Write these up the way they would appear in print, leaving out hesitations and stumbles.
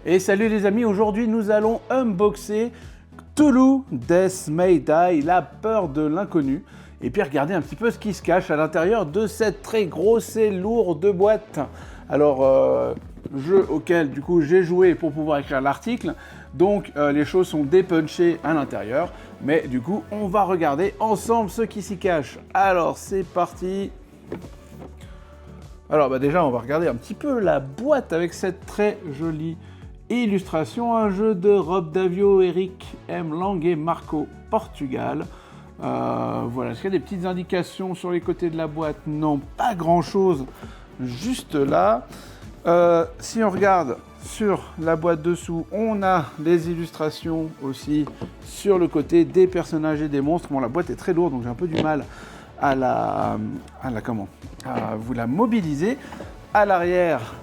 Et salut les amis, aujourd'hui nous allons unboxer Cthulhu Death May Die, la peur de l'inconnu. Et puis regarder un petit peu ce qui se cache à l'intérieur de cette très grosse et lourde boîte. Alors, jeu auquel du coup j'ai joué pour pouvoir écrire l'article. Donc les choses sont dépunchées à l'intérieur. Mais du coup on va regarder ensemble ce qui s'y cache. Alors c'est parti. Alors déjà on va regarder un petit peu la boîte avec cette très jolie illustration, un jeu de Rob Davio, Eric M. Lang et Marco Portugal. Voilà, est-ce qu'il y a des petites indications sur les côtés de la boîte? Non, pas grand-chose, juste là. Si on regarde sur la boîte dessous, on a les illustrations aussi sur le côté des personnages et des monstres. Bon, la boîte est très lourde, donc j'ai un peu du mal à vous la mobiliser. À l'arrière,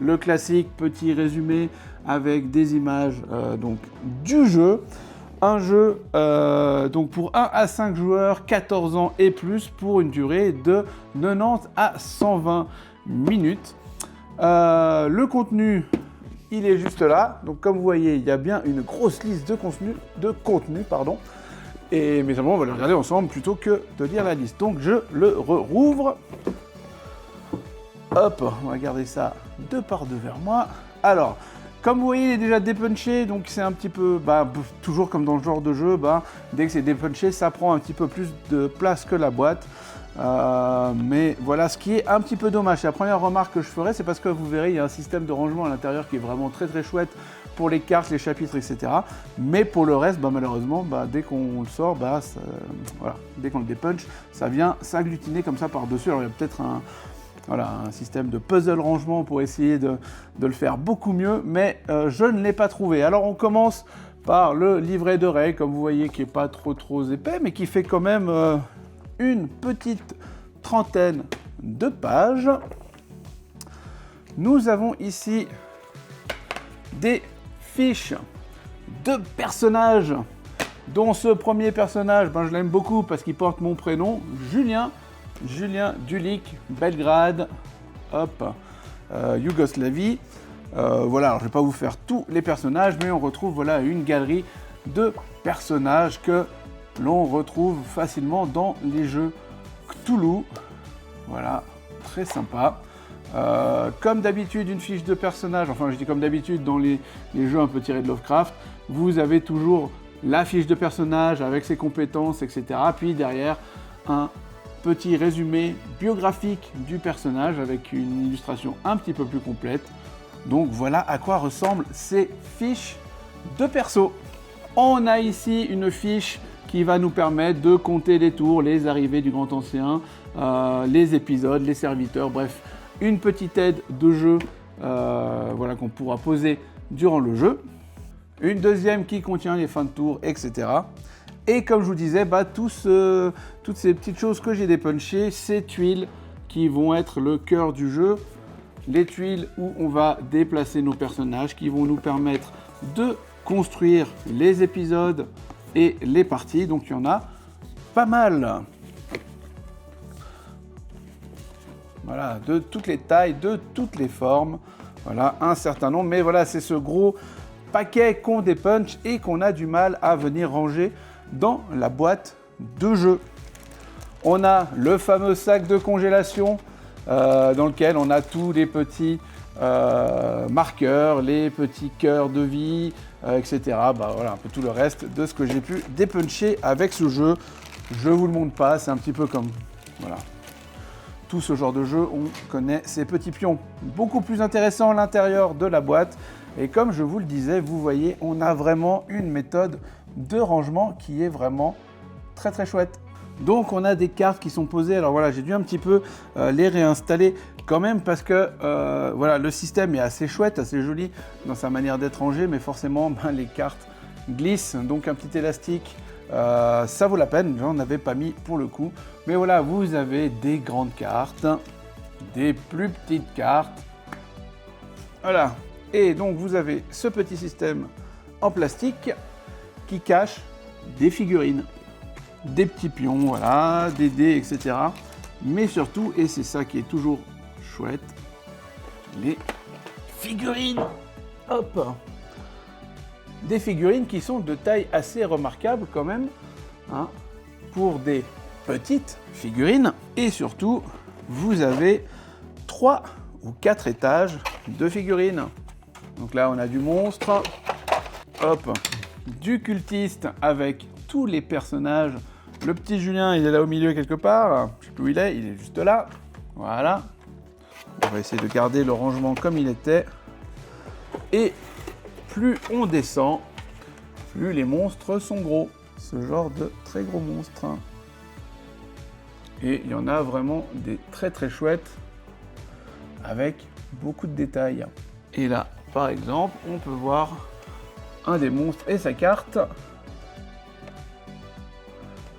le classique petit résumé avec des images donc, du jeu. Un jeu donc pour 1 à 5 joueurs, 14 ans et plus, pour une durée de 90 à 120 minutes. Le contenu, il est juste là. Donc comme vous voyez, il y a bien une grosse liste de contenu. Et mais on va le regarder ensemble plutôt que de lire la liste. Donc je le rouvre. Hop, on va garder ça de part devers moi. Alors, comme vous voyez, il est déjà dépunché, donc c'est un petit peu, toujours comme dans le genre de jeu, dès que c'est dépunché, ça prend un petit peu plus de place que la boîte. Mais voilà, ce qui est un petit peu dommage. La première remarque que je ferai, c'est parce que vous verrez, il y a un système de rangement à l'intérieur qui est vraiment très très chouette pour les cartes, les chapitres, etc. Mais pour le reste, malheureusement, dès qu'on le sort, dès qu'on le dépunch, ça vient s'agglutiner comme ça par-dessus. Alors il y a peut-être un système de puzzle rangement pour essayer de le faire beaucoup mieux, mais je ne l'ai pas trouvé. Alors on commence par le livret de règles, comme vous voyez, qui n'est pas trop épais, mais qui fait quand même une petite trentaine de pages. Nous avons ici des fiches de personnages, dont ce premier personnage, je l'aime beaucoup parce qu'il porte mon prénom, Julien Dulic, Belgrade, Yougoslavie. Voilà, alors je ne vais pas vous faire tous les personnages, mais on retrouve une galerie de personnages que l'on retrouve facilement dans les jeux Cthulhu. Voilà, très sympa. Comme d'habitude, une fiche de personnage, enfin je dis comme d'habitude dans les jeux un peu tirés de Lovecraft, vous avez toujours la fiche de personnage avec ses compétences, etc. Puis derrière, un petit résumé biographique du personnage avec une illustration un petit peu plus complète. Donc voilà à quoi ressemblent ces fiches de perso. On a ici une fiche qui va nous permettre de compter les tours, les arrivées du Grand Ancien, les épisodes, les serviteurs, bref, une petite aide de jeu qu'on pourra poser durant le jeu. Une deuxième qui contient les fins de tour, etc. Et comme je vous disais, toutes ces petites choses que j'ai dépunchées, ces tuiles qui vont être le cœur du jeu, les tuiles où on va déplacer nos personnages, qui vont nous permettre de construire les épisodes et les parties. Donc il y en a pas mal. Voilà, de toutes les tailles, de toutes les formes. Voilà, un certain nombre. Mais voilà, c'est ce gros paquet qu'on dépunch et qu'on a du mal à venir ranger dans la boîte de jeu. On a le fameux sac de congélation dans lequel on a tous les petits marqueurs, les petits cœurs de vie, etc. Voilà un peu tout le reste de ce que j'ai pu dépuncher avec ce jeu. Je vous le montre pas, c'est un petit peu comme tout ce genre de jeu, on connaît ces petits pions. Beaucoup plus intéressant à l'intérieur de la boîte. Et comme je vous le disais, vous voyez, on a vraiment une méthode de rangement qui est vraiment très très chouette. Donc on a des cartes qui sont posées. Alors voilà, j'ai dû un petit peu les réinstaller quand même parce que le système est assez chouette, assez joli dans sa manière d'être rangé, mais forcément les cartes glissent. Donc un petit élastique, ça vaut la peine. J'en avais pas mis pour le coup. Mais voilà, vous avez des grandes cartes, des plus petites cartes. Voilà. Et donc vous avez ce petit système en plastique qui cache des figurines, des petits pions, voilà, des dés, etc. Mais surtout, et c'est ça qui est toujours chouette, les figurines. hop, des figurines qui sont de taille assez remarquable quand même, hein, pour des petites figurines. Et surtout, vous avez 3 ou 4 étages de figurines. Donc là, on a du monstre, hop, du cultiste avec tous les personnages. Le petit Julien, il est là au milieu quelque part. Je sais plus où il est juste là. Voilà. On va essayer de garder le rangement comme il était. Et plus on descend, plus les monstres sont gros. Ce genre de très gros monstres. Et il y en a vraiment des très très chouettes avec beaucoup de détails. Et là, par exemple, on peut voir un des monstres et sa carte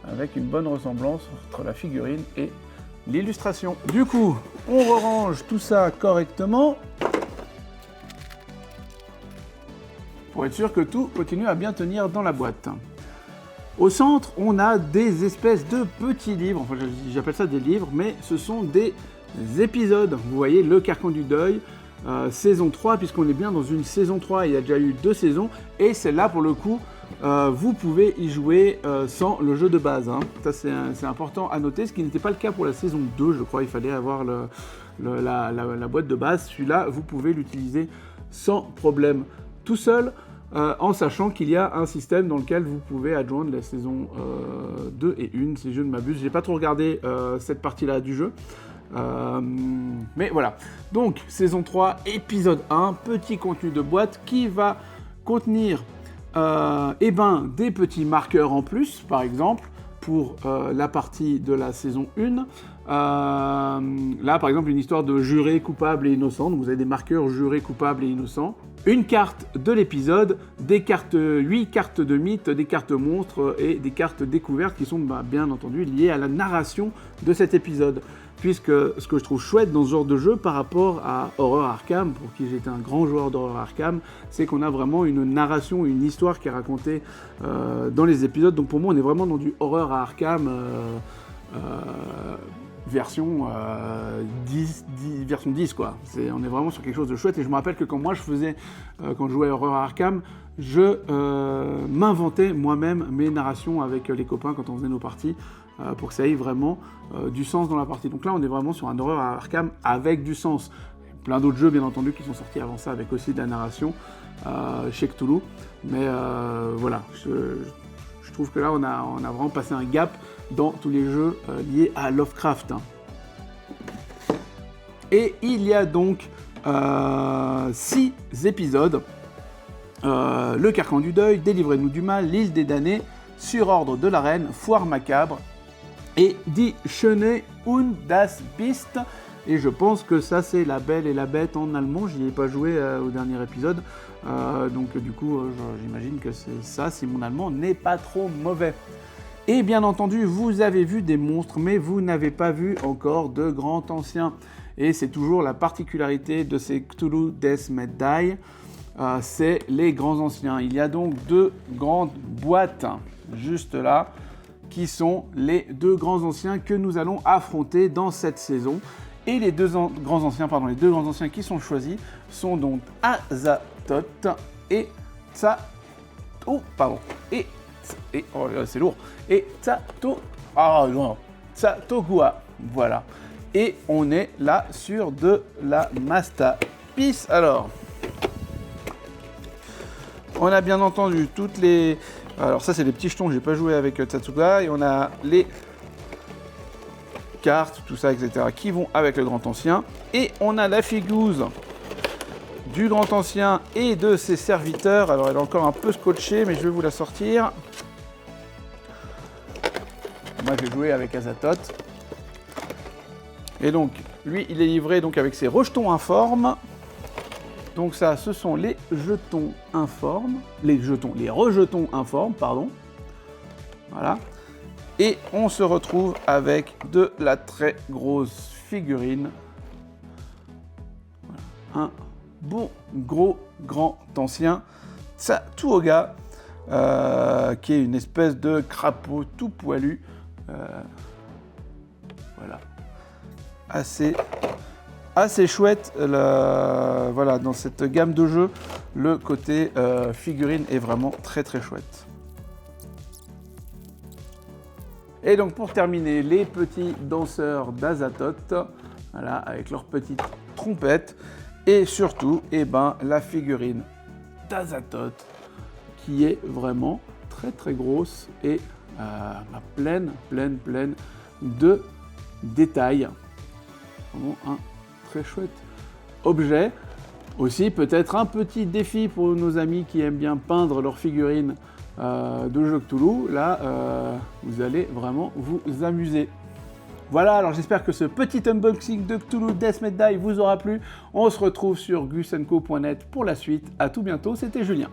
avec une bonne ressemblance entre la figurine et l'illustration. Du coup, on range tout ça correctement pour être sûr que tout continue à bien tenir dans la boîte. Au centre, on a des espèces de petits livres, enfin j'appelle ça des livres, mais ce sont des épisodes. Vous voyez, le Carcan du Deuil, saison 3, puisqu'on est bien dans une saison 3, il y a déjà eu 2 saisons, et celle-là, pour le coup, vous pouvez y jouer sans le jeu de base. Hein. Ça, c'est important à noter, ce qui n'était pas le cas pour la saison 2, je crois, il fallait avoir la boîte de base. Celui-là, vous pouvez l'utiliser sans problème tout seul, en sachant qu'il y a un système dans lequel vous pouvez adjoindre la saison 2 et 1, si je ne m'abuse. Je n'ai pas trop regardé cette partie-là du jeu. Mais voilà. Donc, saison 3, épisode 1, petit contenu de boîte qui va contenir des petits marqueurs en plus, par exemple, pour la partie de la saison 1. Là, par exemple, une histoire de juré, coupable et innocent. Donc, vous avez des marqueurs jurés, coupables et innocents. Une carte de l'épisode, des cartes 8 cartes de mythe, des cartes monstres et des cartes découvertes qui sont bien entendu liées à la narration de cet épisode. Puisque ce que je trouve chouette dans ce genre de jeu par rapport à Horror Arkham, pour qui j'étais un grand joueur d'Horror Arkham, c'est qu'on a vraiment une narration, une histoire qui est racontée dans les épisodes. Donc pour moi, on est vraiment dans du Horror Arkham version 10 quoi. On est vraiment sur quelque chose de chouette. Et je me rappelle que quand moi quand je jouais à Horror Arkham, je m'inventais moi-même mes narrations avec les copains quand on faisait nos parties, pour que ça ait vraiment du sens dans la partie. Donc là, on est vraiment sur un Horror Arkham avec du sens. Plein d'autres jeux, bien entendu, qui sont sortis avant ça avec aussi de la narration chez Cthulhu. Mais voilà, je trouve que là, on a vraiment passé un gap dans tous les jeux liés à Lovecraft. Hein. Et il y a donc 6 épisodes. Le Carcan du Deuil, Délivrez-nous du mal, L'île des damnés, Sur ordre de la reine, Foire macabre et Die Schöne und das Biest. Et je pense que ça, c'est La Belle et la Bête en allemand. J'y ai pas joué au dernier épisode. Donc du coup, j'imagine que c'est ça, si mon allemand n'est pas trop mauvais. Et bien entendu, vous avez vu des monstres, mais vous n'avez pas vu encore de grands anciens. Et c'est toujours la particularité de ces Cthulhu Death May Die, c'est les grands anciens. Il y a donc 2 grandes boîtes, juste là, qui sont les 2 grands anciens que nous allons affronter dans cette saison. Et les deux grands anciens qui sont choisis sont donc Azathoth et c'est lourd. Et Tsathoggua. Voilà. Et on est là sur de la masterpiece. Alors, on a bien entendu toutes les... Alors ça, c'est les petits jetons, j'ai pas joué avec Tsathoggua. Et on a les cartes, tout ça, etc. qui vont avec le grand ancien. Et on a la figouze du grand ancien et de ses serviteurs. Alors elle est encore un peu scotchée, mais je vais vous la sortir. Moi j'ai joué avec Azathoth. Et donc lui il est livré donc avec ses rejetons informes. Donc ça, ce sont les jetons informes, les rejetons informes, pardon. Voilà. Et on se retrouve avec de la très grosse figurine. Voilà. Un bon, gros, grand ancien Tsathoggua, qui est une espèce de crapaud tout poilu. Voilà. Assez assez chouette. Voilà, dans cette gamme de jeux, le côté figurine est vraiment très très chouette. Et donc pour terminer, les petits danseurs d'Azathoth, voilà, avec leurs petites trompettes. Et surtout, la figurine d'Azathoth, qui est vraiment très très grosse et pleine de détails. Vraiment un très chouette objet. Aussi peut-être un petit défi pour nos amis qui aiment bien peindre leurs figurines de jeux Cthulhu. Là, vous allez vraiment vous amuser. Voilà, alors j'espère que ce petit unboxing de Cthulhu Death May Die vous aura plu. On se retrouve sur gusandco.net pour la suite. À tout bientôt, c'était Julien.